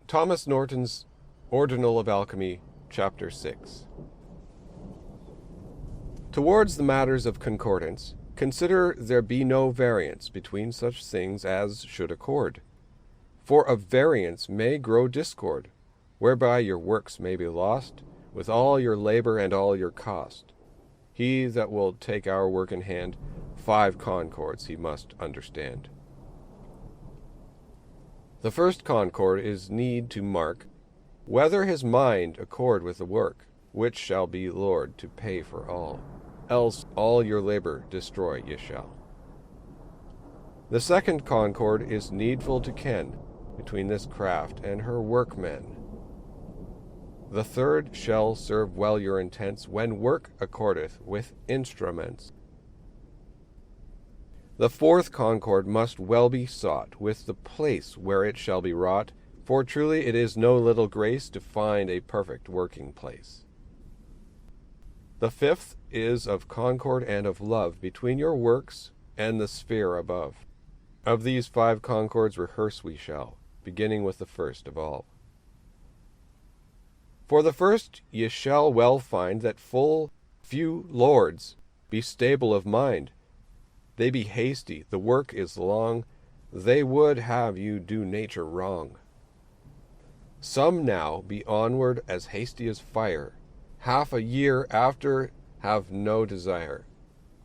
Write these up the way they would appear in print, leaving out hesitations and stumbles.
Thomas Norton's Ordinal of Alchemy, Chapter 6. Towards the matters of concordance, consider there be no variance between such things as should accord. For of variance may grow discord, whereby your works may be lost, with all your labor and all your cost. He that will take our work in hand, 5 concords he must understand. The first concord is need to mark whether his mind accord with the work, which shall be Lord to pay for all, else all your labor destroy ye shall. The second concord is needful to ken between this craft and her workmen. The third shall serve well your intents when work accordeth with instruments. The fourth concord must well be sought with the place where it shall be wrought, for truly it is no little grace to find a perfect working place. The fifth is of concord and of love between your works and the sphere above. Of these 5 concords rehearse we shall, beginning with the first of all. For the first ye shall well find that full few lords be stable of mind. They be hasty, the work is long, they would have you do nature wrong. Some now be onward as hasty as fire, half a year after have no desire,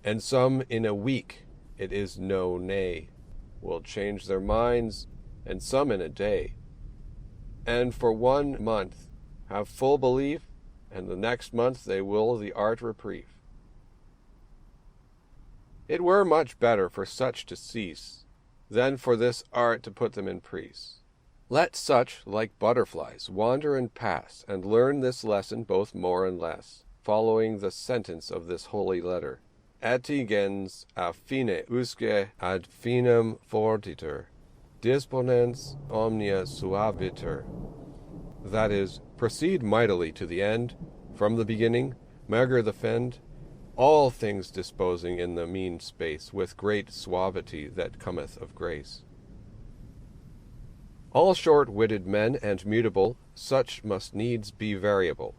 and some in a week, it is no nay, will change their minds, and some in a day. And for 1 month have full belief, and the next month they will the art reprieve. It were much better for such to cease, than for this art to put them in prease. Let such, like butterflies, wander and pass, and learn this lesson both more and less, following the sentence of this holy letter. Attigens a fine usque ad finem fortiter, disponens omnia suaviter. That is, proceed mightily to the end, from the beginning, maugre the fend, all things disposing in the mean space with great suavity that cometh of grace. All short-witted men and mutable, such must needs be variable.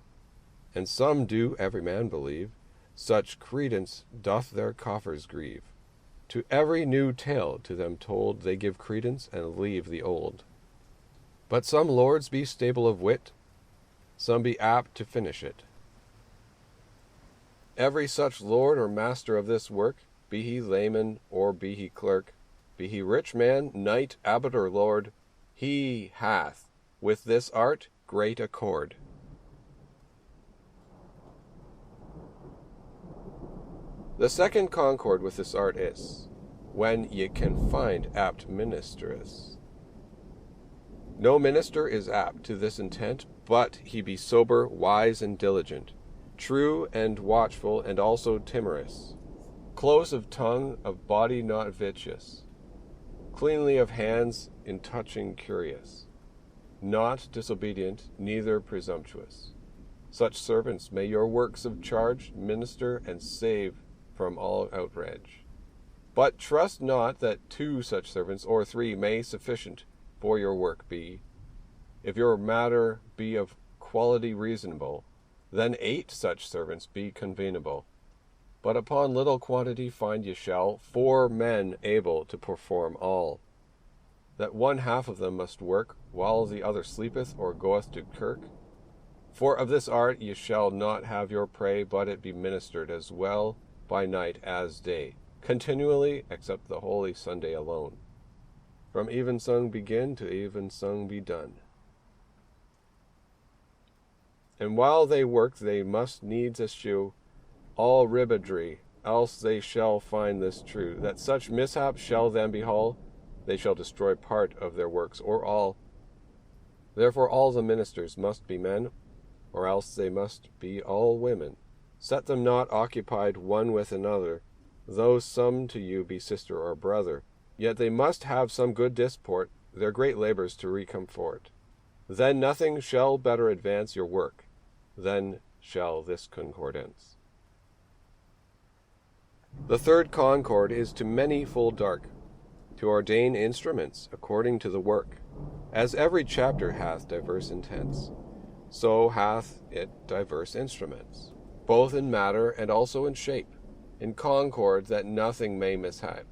And some do every man believe, such credence doth their coffers grieve. To every new tale to them told they give credence and leave the old. But some lords be stable of wit, some be apt to finish it. Every such lord or master of this work, be he layman or be he clerk, be he rich man, knight, abbot, or lord, he hath with this art great accord. The second concord with this art is, when ye can find apt ministers. No minister is apt to this intent, but he be sober, wise, and diligent, true and watchful, and also timorous, close of tongue, of body not vicious, cleanly of hands, in touching curious, not disobedient, neither presumptuous. Such servants may your works of charge minister and save from all outrage. But trust not that 2 such servants or 3 may sufficient for your work be. If your matter be of quality reasonable, then 8 such servants be convenable. But upon little quantity find ye shall 4 men able to perform all. That 1/2 of them must work, while the other sleepeth or goeth to kirk. For of this art ye shall not have your prey, but it be ministered as well by night as day, continually, except the holy Sunday alone. From evensong begin to evensong be done. And while they work they must needs eschew all ribaldry, else they shall find this true, that such mishap shall them befall, they shall destroy part of their works or all. Therefore all the ministers must be men, or else they must be all women. Set them not occupied one with another, though some to you be sister or brother, yet they must have some good disport, their great labors to recomfort. Then nothing shall better advance your work, then shall this concordance. The third concord is to many full dark, to ordain instruments according to the work. As every chapter hath diverse intents, so hath it diverse instruments, both in matter and also in shape, in concord that nothing may mishap.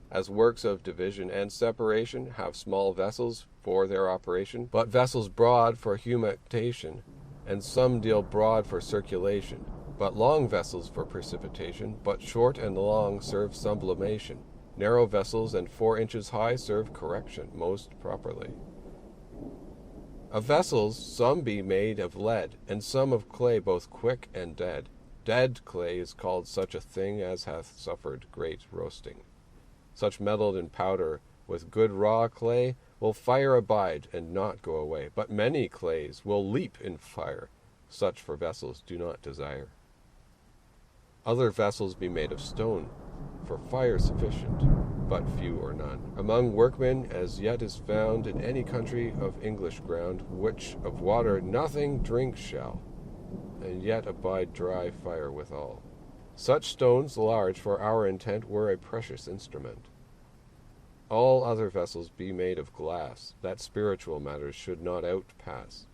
As works of division and separation have small vessels for their operation, but vessels broad for humectation, and some deal broad for circulation, but long vessels for precipitation, but short and long serve sublimation. Narrow vessels and 4 inches high serve correction most properly. Of vessels some be made of lead, and some of clay both quick and dead. Dead clay is called such a thing as hath suffered great roasting. Such metalled in powder with good raw clay will fire abide and not go away, but many clays will leap in fire. Such for vessels do not desire. Other vessels be made of stone, for fire sufficient, but few or none. Among workmen as yet is found in any country of English ground, which of water nothing drink shall, and yet abide dry fire withal. Such stones large for our intent were a precious instrument. All other vessels be made of glass, that spiritual matters should not outpass.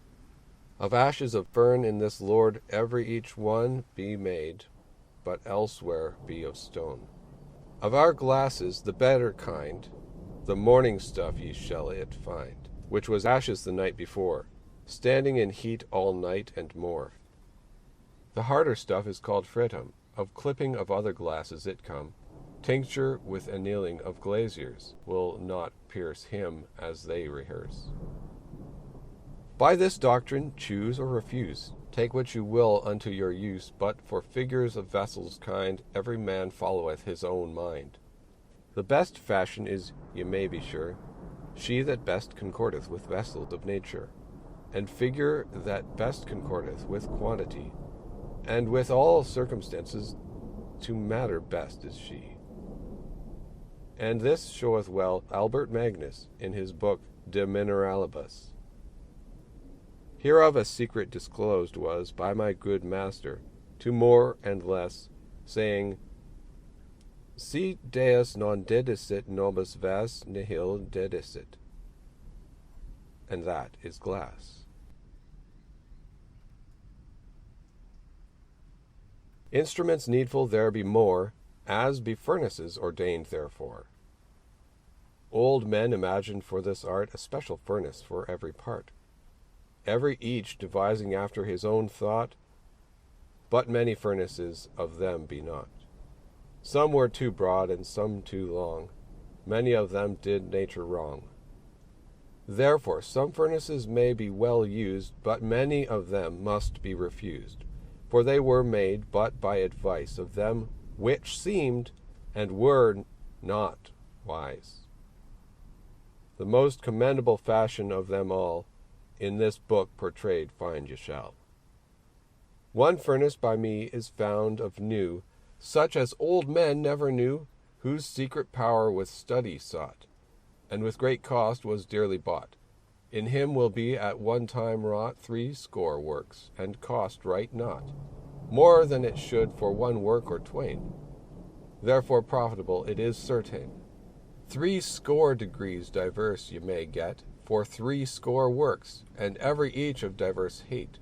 Of ashes of fern in this Lord every each one be made, but elsewhere be of stone. Of our glasses the better kind, the morning stuff ye shall it find, which was ashes the night before, standing in heat all night and more. The harder stuff is called fritum, of clipping of other glasses it come. Tincture with annealing of glaziers will not pierce him as they rehearse. By this doctrine choose or refuse, take what you will unto your use, but for figures of vessels kind every man followeth his own mind. The best fashion is, ye may be sure, she that best concordeth with vessels of nature, and figure that best concordeth with quantity, and with all circumstances to matter best is she. And this showeth well Albert Magnus in his book De Mineralibus. Hereof a secret disclosed was by my good master to more and less, saying, Si Deus non dedicit nobis vas nihil dedicit. And that is glass. Instruments needful there be more, as be furnaces ordained therefore. Old men imagined for this art a special furnace for every part, every each devising after his own thought, but many furnaces of them be not. Some were too broad and some too long, many of them did nature wrong. Therefore some furnaces may be well used, but many of them must be refused, for they were made but by advice of them which seemed and were not wise. The most commendable fashion of them all in this book portrayed find ye shall. One furnace by me is found of new, such as old men never knew, whose secret power with study sought, and with great cost was dearly bought. In him will be at one time wrought 80 works, and cost right not, more than it should for one work or twain. Therefore profitable it is certain. 80 degrees diverse ye may get for 80 works, and every each of diverse heat,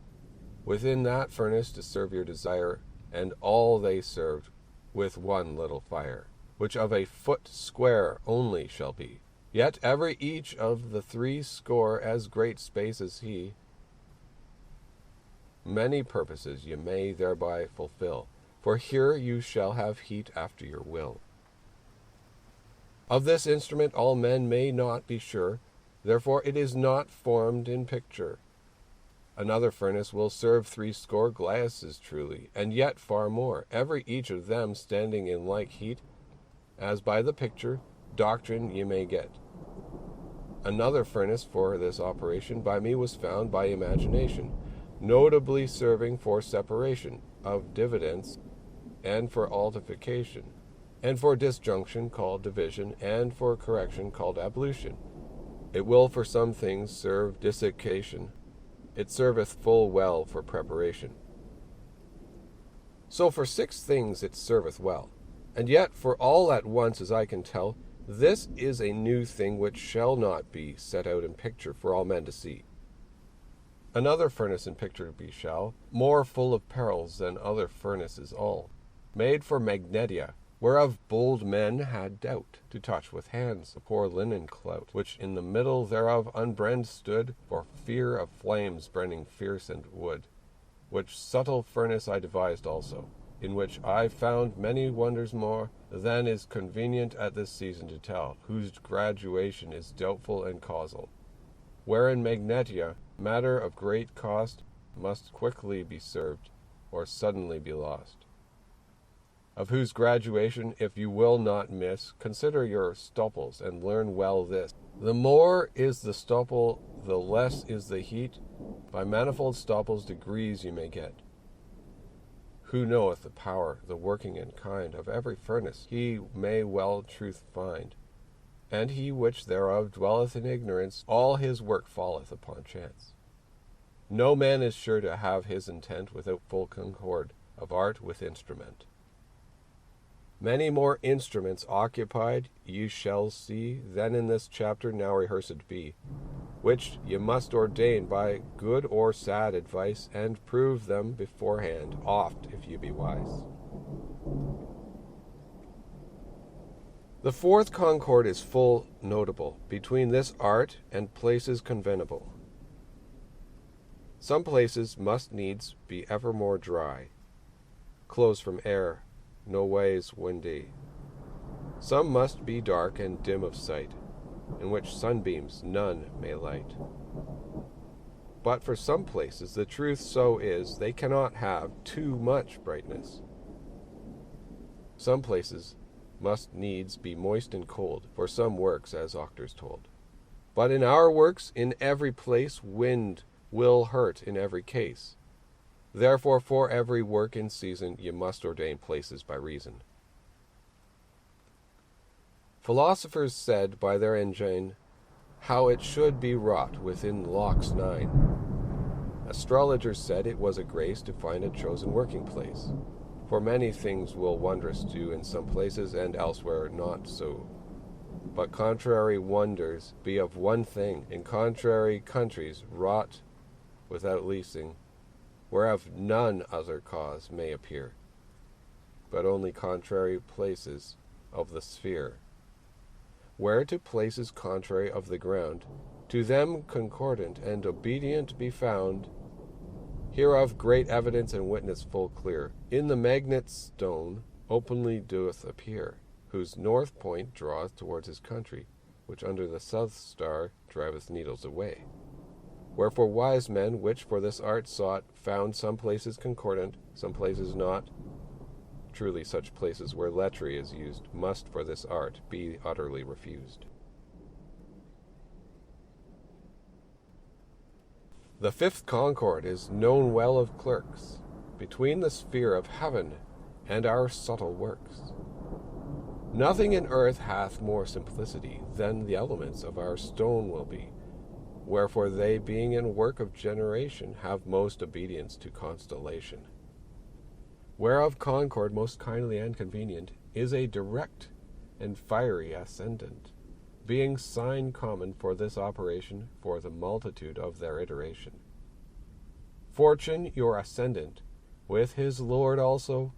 within that furnace to serve your desire, and all they served with one little fire, which of a foot square only shall be. Yet every each of the 80 as great space as he. Many purposes ye may thereby fulfill, for here you shall have heat after your will. Of this instrument all men may not be sure, therefore it is not formed in picture. Another furnace will serve 80 glasses truly, and yet far more, every each of them standing in like heat, as by the picture doctrine ye may get. Another furnace for this operation by me was found by imagination, notably serving for separation of dividends, and for altification, and for disjunction called division, and for correction called ablution. It will for some things serve desiccation. It serveth full well for preparation. So for 6 things it serveth well, and yet for all at once, as I can tell, This is a new thing which shall not be set out in picture for all men to see. Another furnace in picture be shall, more full of perils than other furnaces all, made for magnetia, whereof bold men had doubt, to touch with hands the poor linen clout, which in the middle thereof unbrand stood, for fear of flames burning fierce and wood. Which subtle furnace I devised also, in which I found many wonders more than is convenient at this season to tell, whose graduation is doubtful and causal. Wherein magnetia, matter of great cost, must quickly be served, or suddenly be lost. Of whose graduation, if you will not miss, consider your stopples, and learn well this. The more is the stopple, the less is the heat. By manifold stopples degrees you may get. Who knoweth the power, the working and kind of every furnace, he may well truth find. And he which thereof dwelleth in ignorance, all his work falleth upon chance. No man is sure to have his intent without full concord of art with instrument. Many more instruments occupied ye shall see than in this chapter now rehearsed be, which ye must ordain by good or sad advice, and prove them beforehand oft if you be wise. The fourth concord is full notable between this art and places convenable. Some places must needs be evermore dry, closed from air, no ways windy. Some must be dark and dim of sight, in which sunbeams none may light. But for some places the truth so is, they cannot have too much brightness. Some places must needs be moist and cold, for some works, as Octor's told. But in our works, in every place, wind will hurt in every case. Therefore for every work in season ye must ordain places by reason. Philosophers said by their engine how it should be wrought within locks 9. Astrologers said it was a grace to find a chosen working place. For many things will wondrous do in some places, and elsewhere not so. But contrary wonders be of one thing, in contrary countries wrought without leasing, whereof none other cause may appear, but only contrary places of the sphere. Where to places contrary of the ground, to them concordant and obedient be found, hereof great evidence and witness full clear, in the magnet stone openly doeth appear, whose north point draweth towards his country, which under the south star driveth needles away. Wherefore wise men, which for this art sought, found some places concordant, some places not. Truly such places where lechery is used must for this art be utterly refused. The fifth concord is known well of clerks, between the sphere of heaven and our subtle works. Nothing in earth hath more simplicity than the elements of our stone will be, wherefore they, being in work of generation, have most obedience to constellation. Whereof concord most kindly and convenient is a direct and fiery ascendant, being sign common for this operation, for the multitude of their iteration. Fortune your ascendant, with his lord also,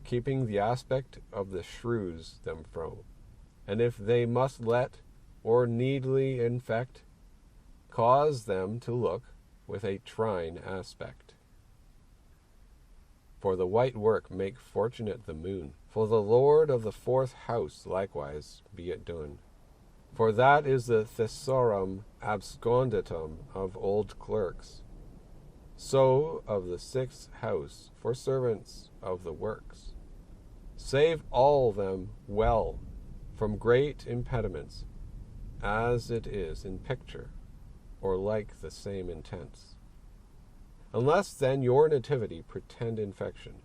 keeping the aspect of the shrews them fro, and if they must let, or needly infect, cause them to look with a trine aspect. For the white work make fortunate the moon, for the lord of the fourth house likewise be it done. For that is the thesaurus absconditum of old clerks, so of the sixth house for servants of the works. Save all them well from great impediments, as it is in picture, or like the same intents. Unless then your nativity pretend infection,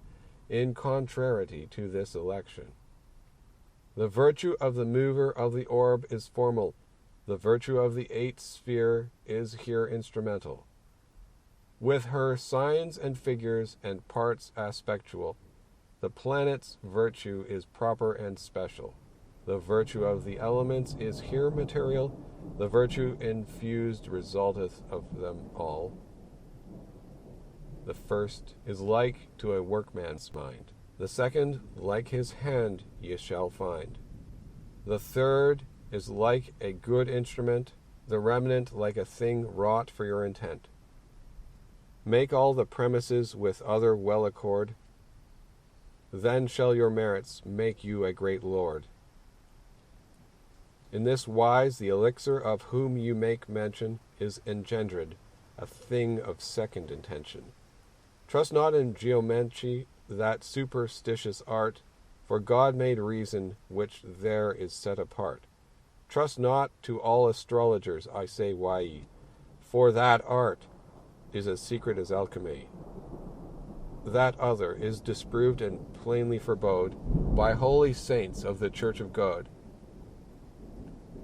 in contrariety to this election. The virtue of the mover of the orb is formal, the virtue of the eighth sphere is here instrumental. With her signs and figures and parts aspectual, the planet's virtue is proper and special. The virtue of the elements is here material. The virtue infused resulteth of them all. The first is like to a workman's mind. The second, like his hand, ye shall find. The third is like a good instrument, the remnant like a thing wrought for your intent. Make all the premises with other well accord, then shall your merits make you a great lord. In this wise the elixir of whom you make mention is engendered, a thing of second intention. Trust not in geometry, that superstitious art, for God made reason, which there is set apart. Trust not to all astrologers, I say why, for that art is as secret as alchemy. That other is disproved and plainly forebode by holy saints of the Church of God.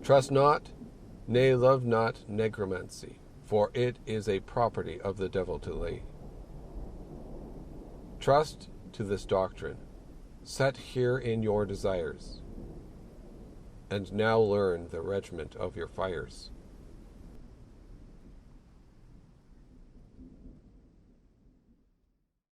Trust not, nay, love not necromancy, for it is a property of the devil to lay. Trust to this doctrine, set here in your desires, and now learn the regiment of your fires.